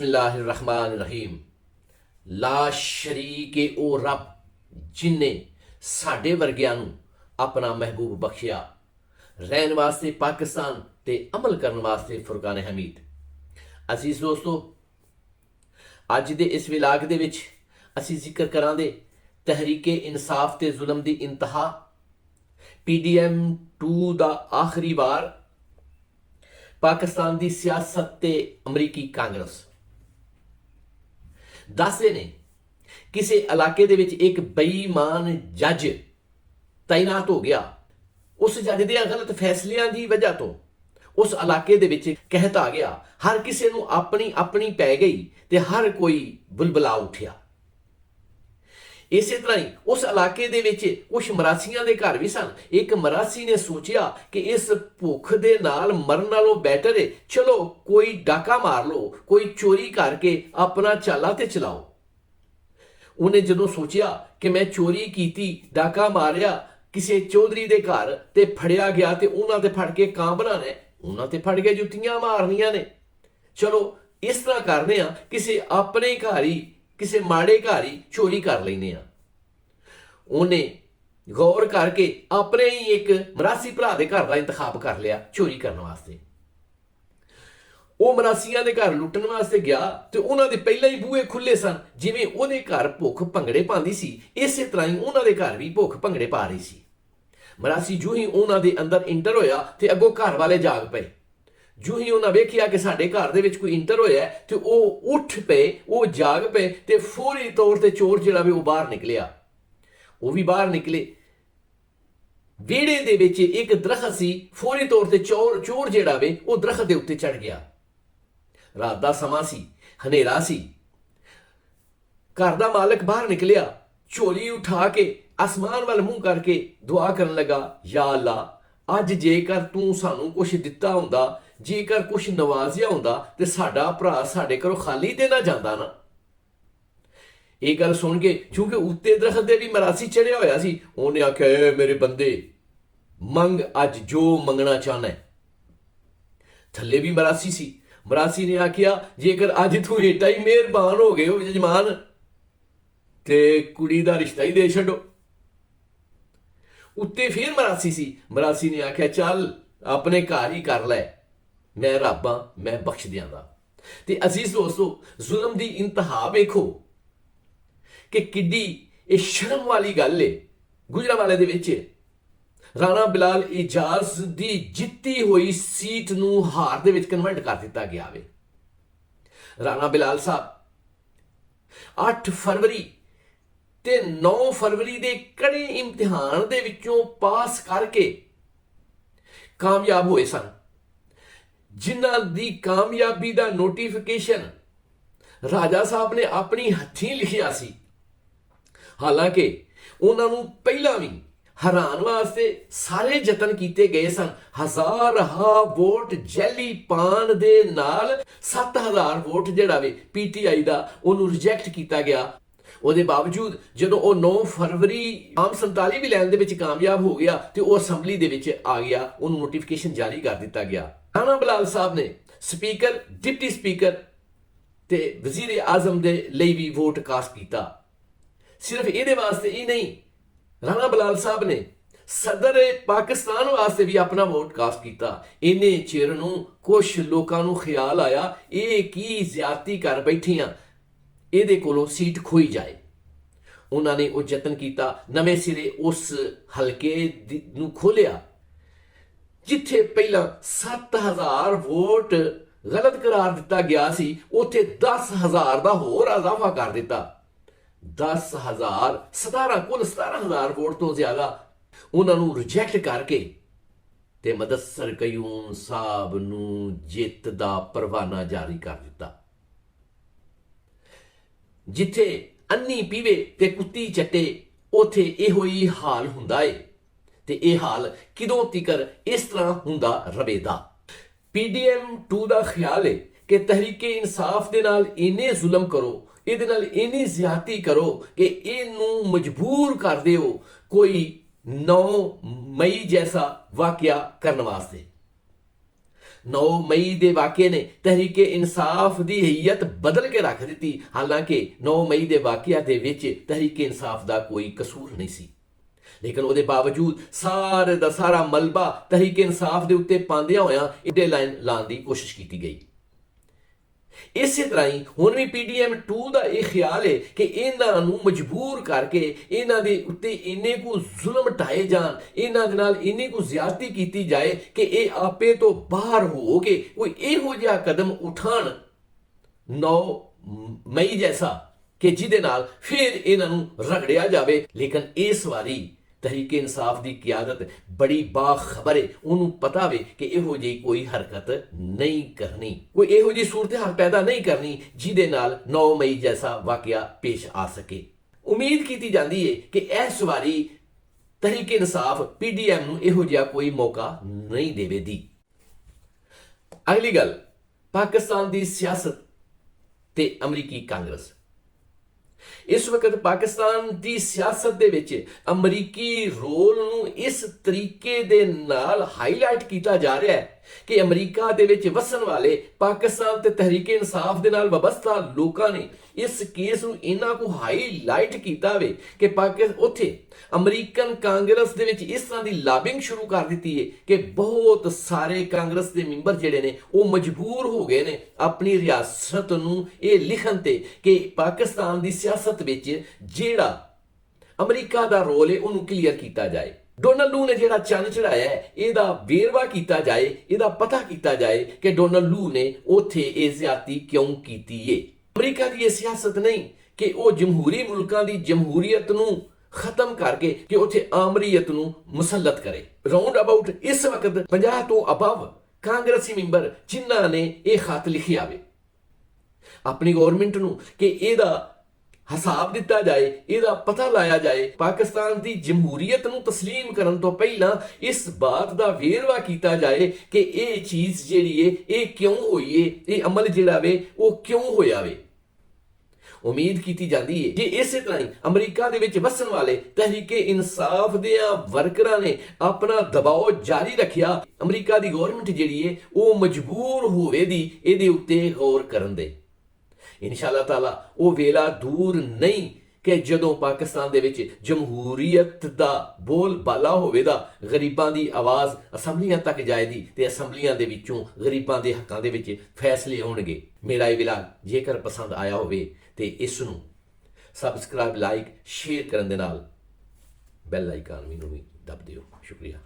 बिस्मिल्लाहिर्रहमानिर्रहीम। ला शरीक ओ रब जिन्ने साडे वर्गियां नूं अपना महबूब बख्शिया, रहन वास्ते पाकिस्तान ते अमल करने वास्ते फुरकान हमीद। अजीज दोस्तों, अज दे इस विलाग दे विच असीं जिक्र करांदे तहरीके इंसाफ ते जुल्म दी इंतहा, PDM 2 दा आखिरी वार, पाकिस्तान दी सियासत ते अमरीकी कांग्रेस। दसदे ने किसी इलाके दे विच एक बेईमान जज तैनात हो गया। उस जज दे गलत फैसलियां दी वजह तो उस इलाके दे विच कहत आ गया, हर किसी नूं अपनी अपनी पै गई ते हर कोई बुलबुला उठिया। इसे तरह ही उस इलाके दे विच कुछ मरासियां दे घर भी सन। एक मरासी ने सोचिया कि इस भुख दे नाल मरन नालों बैटर है, चलो कोई डाका मार लो, कोई चोरी करके अपना चाला ते चलाओ। उन्हें जदों सोचिया कि मैं चोरी कीती, डाका मारिया किसी चौधरी दे घर ते फड़िया गया ते उन्हां ते फड़ के कां बनाने, उन्हां ते फड़ के जुत्तियां मारनियां ने। चलो इस तरह करने आ, किसी अपने घर ही किसी माड़े घर ही चोरी कर लेने आ। उन्हें गौर करके अपने ही एक मरासी भरा दे घर का इंतखाब कर लिया चोरी करने वास्ते। वो मरासियां दे घर लुटन वास्ते गया तो उन्हां दे पहले ही बूहे खुले सन। जिवें उहदे घर भुख भंगड़े पांदी सी, इसे तरह ही उन्हां दे घर भी भुख भंगड़े पा रही सी। मरासी जू ही उन्हां दे अंदर इंटर होया ते अगों घर वाले जाग पे। जू ही उन्हें वेखिया कि साडे घर दे विच कोई इंटर होया तो वह उठ पे, वो जाग पे ते फौरी तौर ते चोर जिहड़ा वे बाहर निकलिया। वो भी बाहर निकले, वेड़े दे विच एक दरखत सी, फौरी तौर ते चोर जिहड़ा वे वो दरखत दे उत्ते चढ़ गया। रात दा समा सी, हनेरा सी। घर दा मालक बाहर निकलिया, झोली उठा के आसमान वाल मुंह करके दुआ करन लगा, या अल्लाह, अज जेकर तू सानू कुछ दिता हुंदा, जेकर कुछ नवाजिया हुंदा ते साडा भरा साडे घरों खाली ते ना जांदा ना। ये गल सुन के, क्योंकि उत्ते दरखत दे भी मरासी चढ़िया होया सी, उन्हें आख्या, मेरे बंदे मंग अज जो मंगना चाहना है। थल्ले भी मरासी सी। मरासी ने आख्या, जेकर अज तू एटा ही मेहरबान हो गए हो यजमान ते कुड़ी दा रिश्ता ही दे छड्डो। उत्ते फिर मरासी सी। मरासी ने आख्या, चल अपने घर ही कर लै, मैं रब हां, मैं बख्श दियांगा। ते अजीज दोस्तों, जुल्म दी इंतहा वेखो कि किड्डी ये शर्म वाली गल है। गुजरांवाले दे विच राणा बिलाल एजाज दी जित्ती हुई सीट नूं हार दे विच कन्वर्ट कर दिता गया वे। राणा बिलाल साहब 8 फरवरी ते 9 फरवरी दे कड़े इम्तिहान दे विचों पास करके कामयाब होए सन। जिन्हां दी कामयाबी दा नोटिफिकेशन राजा साहब ने अपनी हत्थीं लिखिया सी। हालांकि उन्हां नूं पहिलां भी हरान वास्ते सारे यतन कीते गए सन। 1000 वोट जैली पान दे नाल 7000 वोट जिहड़ा वे PTI दा उन्होंने रिजैक्ट किया गया। ਉਹਦੇ बावजूद ਜਦੋਂ ਉਹ 9 फरवरी आम 47 भी लैन ਦੇ ਵਿੱਚ कामयाब हो गया तो ਉਹ असैम्बली ਦੇ ਵਿੱਚ आ गया, ਉਹਨੂੰ नोटिफिकेशन जारी कर दिता गया। राणा बिलाल साहब ने स्पीकर, डिप्टी स्पीकर ते वजीर आजम के लिए भी वोट कास्ट किया। सिर्फ ये वास्ते ही नहीं, राणा बिलाल साहब ने सदर पाकिस्तान वास्ते भी अपना वोट कास्ट किया। इन्ने चिर नूं कुछ लोगों को ख्याल आया, ये की ज्यादती कर बैठी हाँ, ਇਹਦੇ ਕੋਲੋਂ सीट खोई जाए। उन्होंने वो यतन किया, नवे सिरे उस हल्के नूं खोलिया जिथे पहला 7000 वोट गलत करार दिता गया सी, उत्थे 10000 का होर इजाफा कर दिता। 10000 17 कुल 17000 वोट तो ज्यादा उन्होंने रिजैक्ट करके ते मुदस्सर कयूम साहब नूं जित दा परवाना जारी कर दिता। जिथे अन्नी पीवे ते कुत्ती चट्टे, उथे इहो ही हाल हुंदा है ते यह हाल किदों तिकर इस तरह हुंदा रवेगा। PDM 2 दा ख्याल है कि तहरीके इंसाफ दे नाल इन्ने जुल्म करो, इहदे नाल इन्नी ज्यादती करो कि इहनूं मजबूर कर दिओ कोई 9 मई जैसा वाकया करने वास्ते। 9 ਮਈ ਦੇ ਵਾਕਿਏ ਨੇ ਤਹਿਰੀਕੇ ਇਨਸਾਫ ਦੀ ਹਈਅਤ ਬਦਲ ਕੇ ਰੱਖ ਦਿੱਤੀ। ਹਾਲਾਂਕਿ 9 ਮਈ ਦੇ ਵਾਕਿਆ ਦੇ ਵਿੱਚ ਤਹਿਰੀਕੇ ਇਨਸਾਫ ਦਾ ਕੋਈ ਕਸੂਰ ਨਹੀਂ ਸੀ, ਲੇਕਿਨ ਉਹਦੇ ਬਾਵਜੂਦ ਸਾਰੇ ਦਾ ਸਾਰਾ ਮਲਬਾ ਤਹਿਰੀਕੇ ਇਨਸਾਫ ਦੇ ਉੱਤੇ ਪਾਉਂਦਿਆਂ ਹੋਇਆਂ ਇੱਡੇ ਲਾਈਨ ਲਾਉਣ ਦੀ ਕੋਸ਼ਿਸ਼ ਕੀਤੀ ਗਈ। ਇਸੇ ਤਰ੍ਹਾਂ ਹੀ ਹੁਣ ਵੀ PDM 2 ਦਾ ਇਹ ਖਿਆਲ ਹੈ ਕਿ ਇਹਨਾਂ ਨੂੰ ਮਜਬੂਰ ਕਰਕੇ ਇਹਨਾਂ ਦੇ ਉੱਤੇ ਇੰਨੇ ਕੁ ਜ਼ੁਲਮ ਢਾਏ ਜਾਣ, ਇਹਨਾਂ ਦੇ ਨਾਲ ਇੰਨੀ ਕੁ ਜ਼ਿਆਦਤੀ ਕੀਤੀ ਜਾਏ ਕਿ ਇਹ ਆਪੇ ਤੋਂ ਬਾਹਰ ਹੋ ਕੇ ਕੋਈ ਇਹੋ ਜਿਹਾ ਕਦਮ ਉਠਾਣ 9 ਮਈ ਜੈਸਾ ਕਿ ਜਿਹਦੇ ਨਾਲ ਫਿਰ ਇਹਨਾਂ ਨੂੰ ਰਗੜਿਆ ਜਾਵੇ। ਲੇਕਿਨ ਇਸ ਵਾਰੀ ਤਹਿਰੀਕੇ ਇਨਸਾਫ ਦੀ ਕਿਆਦਤ ਬੜੀ ਬਾਖਬਰ ਹੈ, ਉਹਨੂੰ ਪਤਾ ਵੇ ਕਿ ਇਹੋ ਜਿਹੀ ਕੋਈ ਹਰਕਤ ਨਹੀਂ ਕਰਨੀ, ਕੋਈ ਇਹੋ ਜਿਹੀ ਸੂਰਤ-ਹਾਲ ਪੈਦਾ ਨਹੀਂ ਕਰਨੀ ਜਿਹਦੇ ਨਾਲ 9 ਮਈ ਜੈਸਾ ਵਾਕਿਆ ਪੇਸ਼ ਆ ਸਕੇ। ਉਮੀਦ ਕੀਤੀ ਜਾਂਦੀ ਹੈ ਕਿ ਇਸ ਵਾਰੀ ਤਹਿਰੀਕੇ ਇਨਸਾਫ PDM ਨੂੰ ਇਹੋ ਜਿਹਾ ਕੋਈ ਮੌਕਾ ਨਹੀਂ ਦੇਵੇਗੀ। ਅਗਲੀ ਗੱਲ, ਪਾਕਿਸਤਾਨ ਦੀ ਸਿਆਸਤ ਤੇ ਅਮਰੀਕੀ ਕਾਂਗਰਸ। ਇਸ ਵਕਤ ਪਾਕਿਸਤਾਨ ਦੀ ਸਿਆਸਤ ਦੇ ਵਿੱਚ ਅਮਰੀਕੀ ਰੋਲ ਨੂੰ ਇਸ ਤਰੀਕੇ ਦੇ ਨਾਲ ਹਾਈਲਾਈਟ ਕੀਤਾ ਜਾ ਰਿਹਾ ਹੈ ਕਿ ਅਮਰੀਕਾ ਦੇ ਵਿੱਚ ਵਸਣ ਵਾਲੇ ਪਾਕਿਸਤਾਨ ਤੇ ਤਹਿਰੀਕੇ ਇਨਸਾਫ ਦੇ ਨਾਲ ਵਬਸਤਾ ਲੋਕਾਂ ਨੇ ਇਸ ਕੇਸ ਨੂੰ ਇੰਨਾ ਕੁ ਹਾਈਲਾਈਟ ਕੀਤਾ ਵੇ ਕਿ ਉੱਥੇ ਅਮਰੀਕਨ ਕਾਂਗਰਸ ਦੇ ਵਿੱਚ ਇਸ ਤਰ੍ਹਾਂ ਦੀ ਲਾਬਿੰਗ ਸ਼ੁਰੂ ਕਰ ਦਿੱਤੀ ਹੈ ਕਿ ਬਹੁਤ ਸਾਰੇ ਕਾਂਗਰਸ ਦੇ ਮੈਂਬਰ ਜਿਹੜੇ ਨੇ ਉਹ ਮਜਬੂਰ ਹੋ ਗਏ ਨੇ ਆਪਣੀ ਰਿਆਸਤ ਨੂੰ ਇਹ ਲਿਖਣ ਤੇ ਕਿ ਪਾਕਿਸਤਾਨ ਦੀ ਸਿਆਸਤ ਵਿੱਚ ਜਿਹੜਾ ਅਮਰੀਕਾ ਦਾ ਰੋਲ ਹੈ ਉਹਨੂੰ ਕਲੀਅਰ ਕੀਤਾ ਜਾਏ। ਡੋਨਾਲਡ ਲੂ ਨੇ ਜਿਹੜਾ ਚੰਨ ਚੜਾਇਆ ਹੈ ਇਹਦਾ ਵੇਰਵਾ ਕੀਤਾ ਜਾਏ, ਇਹਦਾ ਪਤਾ ਕੀਤਾ ਜਾਏ ਕਿ ਡੋਨਾਲਡ ਲੂ ਨੇ ਉੱਥੇ ਇਹ ਜ਼ਿਆਦਤੀ ਕਿਉਂ ਕੀਤੀ ਏ। ਅਮਰੀਕਾ ਦੀ ਇਹ ਸਿਆਸਤ ਨਹੀਂ ਕਿ ਉਹ ਜਮਹੂਰੀ ਮੁਲਕਾਂ ਦੀ ਜਮਹੂਰੀਅਤ ਨੂੰ ਖਤਮ ਕਰਕੇ ਕਿ ਉੱਥੇ ਆਮਰੀਅਤ ਨੂੰ ਮੁਸੱਲਤ ਕਰੇ। ਰਾਉਂਡ ਅਬਾਊਟ ਇਸ ਵਕਤ 50 ਤੋਂ ਅਬਵ ਕਾਂਗਰਸੀ ਮੈਂਬਰ ਜਿਨ੍ਹਾਂ ਨੇ ਇਹ ਖਤ ਲਿਖਿਆ ਵੇ ਆਪਣੀ ਗਵਰਨਮੈਂਟ ਨੂੰ ਕਿ ਇਹਦਾ ਹਿਸਾਬ ਦਿੱਤਾ ਜਾਏ, ਇਹਦਾ ਪਤਾ ਲਾਇਆ ਜਾਏ। ਪਾਕਿਸਤਾਨ ਦੀ ਜਮਹੂਰੀਅਤ ਨੂੰ ਤਸਲੀਮ ਕਰਨ ਤੋਂ ਪਹਿਲਾਂ ਇਸ ਬਾਤ ਦਾ ਵੇਰਵਾ ਕੀਤਾ ਜਾਏ ਕਿ ਇਹ ਚੀਜ਼ ਜਿਹੜੀ ਏ ਇਹ ਕਿਉਂ ਹੋਈ ਏ, ਇਹ ਅਮਲ ਜਿਹੜਾ ਵੇ ਉਹ ਕਿਉਂ ਹੋਇਆ ਵੇ। ਉਮੀਦ ਕੀਤੀ ਜਾਂਦੀ ਹੈ ਜੇ ਇਸੇ ਤਰ੍ਹਾਂ ਹੀ ਅਮਰੀਕਾ ਦੇ ਵਿੱਚ ਵਸਣ ਵਾਲੇ ਤਹਿਰੀਕੇ ਇਨਸਾਫ ਦੇ ਵਰਕਰਾਂ ਨੇ ਆਪਣਾ ਦਬਾਅ ਜਾਰੀ ਰੱਖਿਆ, ਅਮਰੀਕਾ ਦੀ ਗਵਰਨਮੈਂਟ ਜਿਹੜੀ ਏ ਉਹ ਮਜਬੂਰ ਹੋਵੇਗੀ ਇਹਦੇ ਉੱਤੇ ਗੌਰ ਕਰਨ ਦੇ। ਇਨਸ਼ਾਅੱਲਾ ਤਾਲਾ ਉਹ ਵੇਲਾ ਦੂਰ ਨਹੀਂ ਕਿ ਜਦੋਂ ਪਾਕਿਸਤਾਨ ਦੇ ਵਿੱਚ ਜਮਹੂਰੀਅਤ ਦਾ ਬੋਲ ਬਾਲਾ ਹੋਵੇਗਾ, ਗਰੀਬਾਂ ਦੀ ਆਵਾਜ਼ ਅਸੈਂਬਲੀਆਂ ਤੱਕ ਜਾਏਗੀ ਤੇ ਅਸੈਂਬਲੀਆਂ ਦੇ ਵਿੱਚੋਂ ਗਰੀਬਾਂ ਦੇ ਹੱਕਾਂ ਦੇ ਵਿੱਚ ਫੈਸਲੇ ਹੋਣਗੇ। ਮੇਰਾ ਇਹ ਵਲੌਗ ਜੇਕਰ ਪਸੰਦ ਆਇਆ ਹੋਵੇ ਤੇ ਇਸ ਨੂੰ ਸਬਸਕ੍ਰਾਈਬ, ਲਾਈਕ, ਸ਼ੇਅਰ ਕਰਨ ਦੇ ਨਾਲ ਬੈਲ ਆਈਕਨ ਨੂੰ ਵੀ ਦਬ ਦਿਓ। ਸ਼ੁਕਰੀਆ।